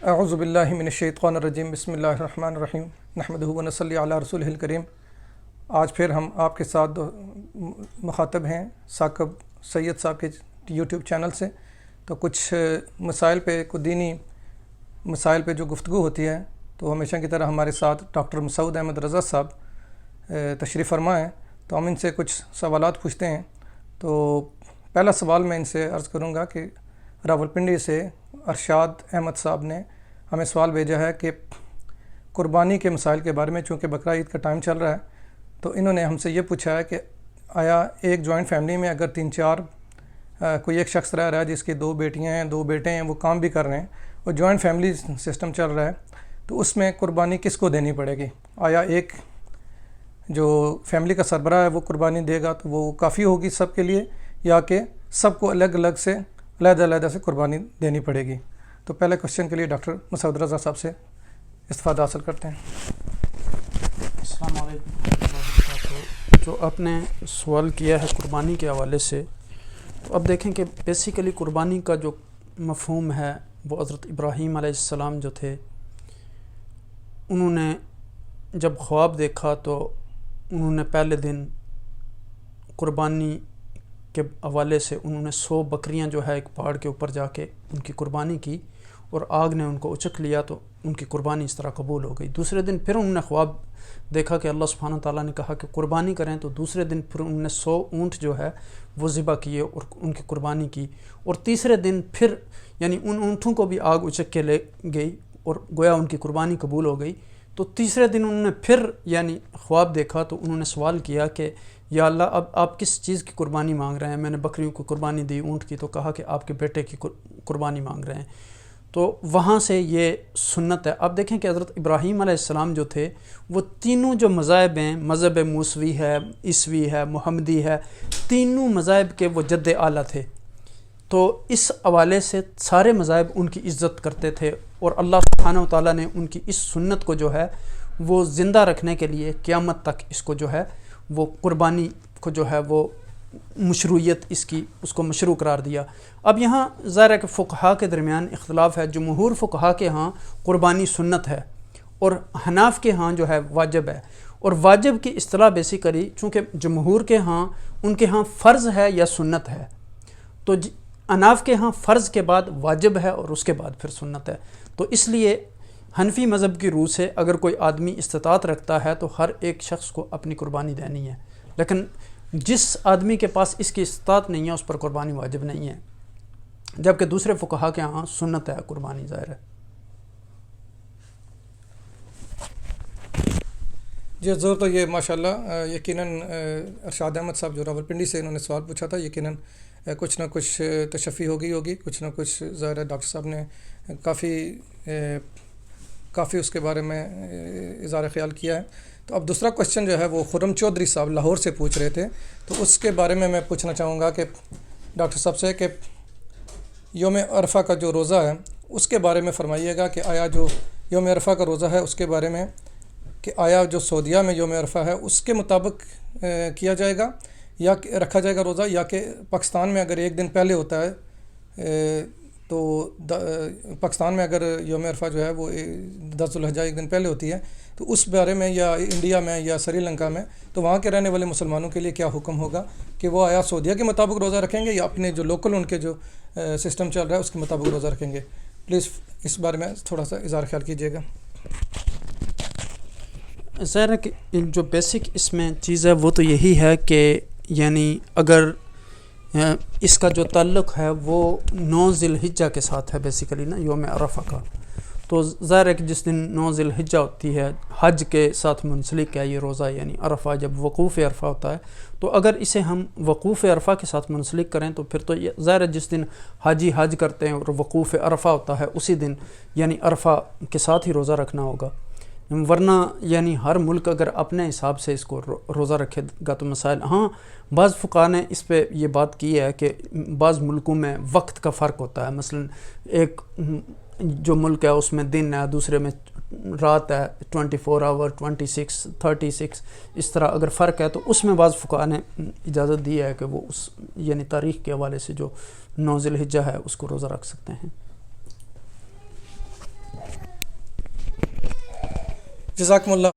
اعوذ باللہ من الشیطان الرجیم بسم اللہ الرحمن الرحیم نحمدہ و نصلی علی رسولہ الکریم۔ آج پھر ہم آپ کے ساتھ مخاطب ہیں ثاقب سید صاحب کے یوٹیوب چینل سے، تو کچھ مسائل پہ، کچھ دینی مسائل پہ جو گفتگو ہوتی ہے، تو ہمیشہ کی طرح ہمارے ساتھ ڈاکٹر مسعود احمد رضا صاحب تشریف فرما ہیں، تو ہم ان سے کچھ سوالات پوچھتے ہیں۔ تو پہلا سوال میں ان سے عرض کروں گا کہ راولپنڈی سے ارشاد احمد صاحب نے ہمیں سوال بھیجا ہے کہ قربانی کے مسائل کے بارے میں، چونکہ بقرہ عید کا ٹائم چل رہا ہے، تو انہوں نے ہم سے یہ پوچھا ہے کہ آیا ایک جوائنٹ فیملی میں اگر 3-4 کوئی ایک شخص رہ رہا ہے جس کی 2 بیٹیاں ہیں، 2 بیٹے ہیں، وہ کام بھی کر رہے ہیں اور جوائنٹ فیملی سسٹم چل رہا ہے، تو اس میں قربانی کس کو دینی پڑے گی؟ آیا ایک جو فیملی کا سربراہ ہے وہ قربانی دے گا تو وہ کافی ہوگی سب کے لیے، یا کہ سب کو الگ الگ سے علیحدہ سے قربانی دینی پڑے گی؟ تو پہلے کوشچن کے لیے ڈاکٹر مسعود رضا صاحب سے استفادہ حاصل کرتے ہیں۔ السلام علیکم ورحمۃ اللہ وبرکاتہ۔ جو آپ نے سوال کیا ہے قربانی کے حوالے سے، تو اب دیکھیں کہ بیسیکلی قربانی کا جو مفہوم ہے وہ حضرت ابراہیم علیہ السلام جو تھے، انہوں نے جب خواب دیکھا تو انہوں نے پہلے دن قربانی کے حوالے سے انہوں نے 100 بکریاں جو ہے ایک پہاڑ کے اوپر جا کے ان کی قربانی کی، اور آگ نے ان کو اچک لیا تو ان کی قربانی اس طرح قبول ہو گئی۔ دوسرے دن پھر انہوں نے خواب دیکھا کہ اللہ سبحانہ تعالیٰ نے کہا کہ قربانی کریں، تو دوسرے دن پھر انہوں نے 100 اونٹ جو ہے وہ ذبح کیے اور ان کی قربانی کی، اور تیسرے دن پھر یعنی ان اونٹوں کو بھی آگ اچک کے لے گئی اور گویا ان کی قربانی قبول ہو گئی۔ تو تیسرے دن انہوں نے پھر یعنی خواب دیکھا تو انہوں نے سوال کیا کہ یا اللہ اب آپ کس چیز کی قربانی مانگ رہے ہیں؟ میں نے بکریوں کو قربانی دی، اونٹ کی، تو کہا کہ آپ کے بیٹے کی قربانی مانگ رہے ہیں۔ تو وہاں سے یہ سنت ہے۔ اب دیکھیں کہ حضرت ابراہیم علیہ السلام جو تھے وہ تینوں جو مذاہب ہیں، مذہب موسوی ہے، عیسوی ہے، محمدی ہے، تینوں مذاہب کے وہ جد اعلیٰ تھے، تو اس حوالے سے سارے مذاہب ان کی عزت کرتے تھے، اور اللہ سبحانہ و تعالیٰ نے ان کی اس سنت کو جو ہے وہ زندہ رکھنے کے لیے قیامت تک اس کو جو ہے وہ قربانی کو جو ہے وہ مشروعیت اس کو مشروع قرار دیا۔ اب یہاں ظاہر ہے کہ فقہا کے درمیان اختلاف ہے۔ جمہور فقہا کے ہاں قربانی سنت ہے، اور حناف کے ہاں جو ہے واجب ہے، اور واجب کی اصطلاح بیسیکلی چونکہ جمہور کے ہاں ان کے ہاں فرض ہے یا سنت ہے، تو حناف کے ہاں فرض کے بعد واجب ہے اور اس کے بعد پھر سنت ہے۔ تو اس لیے حنفی مذہب کی روح سے اگر کوئی آدمی استطاعت رکھتا ہے تو ہر ایک شخص کو اپنی قربانی دینی ہے، لیکن جس آدمی کے پاس اس کی استطاعت نہیں ہے اس پر قربانی واجب نہیں ہے، جبکہ دوسرے فقہا کے ہاں سنت ہے قربانی، ظاہر ہے۔ جی حضور، تو یہ ماشاءاللہ یقیناً ارشاد احمد صاحب جو راولپنڈی سے انہوں نے سوال پوچھا تھا، یقیناً کچھ نہ کچھ تشفی ہوگی، کچھ نہ کچھ ظاہر ہے ڈاکٹر صاحب نے کافی اس کے بارے میں اظہار خیال کیا ہے۔ تو اب دوسرا کوشچن جو ہے وہ خرم چودھری صاحب لاہور سے پوچھ رہے تھے، تو اس کے بارے میں پوچھنا چاہوں گا کہ ڈاکٹر صاحب سے کہ یوم عرفہ کا جو روزہ ہے اس کے بارے میں فرمائیے گا کہ آیا جو یوم عرفہ کا روزہ ہے اس کے بارے میں کہ آیا جو سعودیہ میں یوم عرفہ ہے اس کے مطابق کیا جائے گا یا رکھا جائے گا روزہ، یا کہ پاکستان میں اگر ایک دن پہلے ہوتا ہے تو پاکستان میں اگر یوم عرفہ جو ہے وہ 10 ذوالحجہ ایک دن پہلے ہوتی ہے، تو اس بارے میں یا انڈیا میں یا سری لنکا میں تو وہاں کے رہنے والے مسلمانوں کے لیے کیا حکم ہوگا کہ وہ آیا سعودیہ کے مطابق روزہ رکھیں گے یا اپنے جو لوکل ان کے جو سسٹم چل رہا ہے اس کے مطابق روزہ رکھیں گے؟ پلیز اس بارے میں تھوڑا سا اظہار خیال کیجیے گا۔ ظاہر ہے کہ جو بیسک اس میں چیز ہے وہ تو یہی ہے کہ یعنی اگر اس کا جو تعلق ہے وہ 9 ذی الحجہ کے ساتھ ہے بیسیکلی نا، یوم عرفہ کا، تو ظاہر ہے کہ جس دن 9 ذی الحجہ ہوتی ہے حج کے ساتھ منسلک ہے یہ روزہ، یعنی عرفہ جب وقوف عرفہ ہوتا ہے، تو اگر اسے ہم وقوف عرفہ کے ساتھ منسلک کریں تو پھر تو یہ ظاہر ہے جس دن حاجی حج کرتے ہیں اور وقوف عرفہ ہوتا ہے اسی دن یعنی عرفہ کے ساتھ ہی روزہ رکھنا ہوگا، ورنہ یعنی ہر ملک اگر اپنے حساب سے اس کو روزہ رکھے گا تو مسائل۔ ہاں بعض فقہا نے اس پہ یہ بات کی ہے کہ بعض ملکوں میں وقت کا فرق ہوتا ہے، مثلا ایک جو ملک ہے اس میں دن ہے، دوسرے میں رات ہے، 24 آور 26 36 اس طرح اگر فرق ہے تو اس میں بعض فقہا نے اجازت دی ہے کہ وہ اس یعنی تاریخ کے حوالے سے جو 9 ذی الحجہ ہے اس کو روزہ رکھ سکتے ہیں۔ جزاکم اللہ.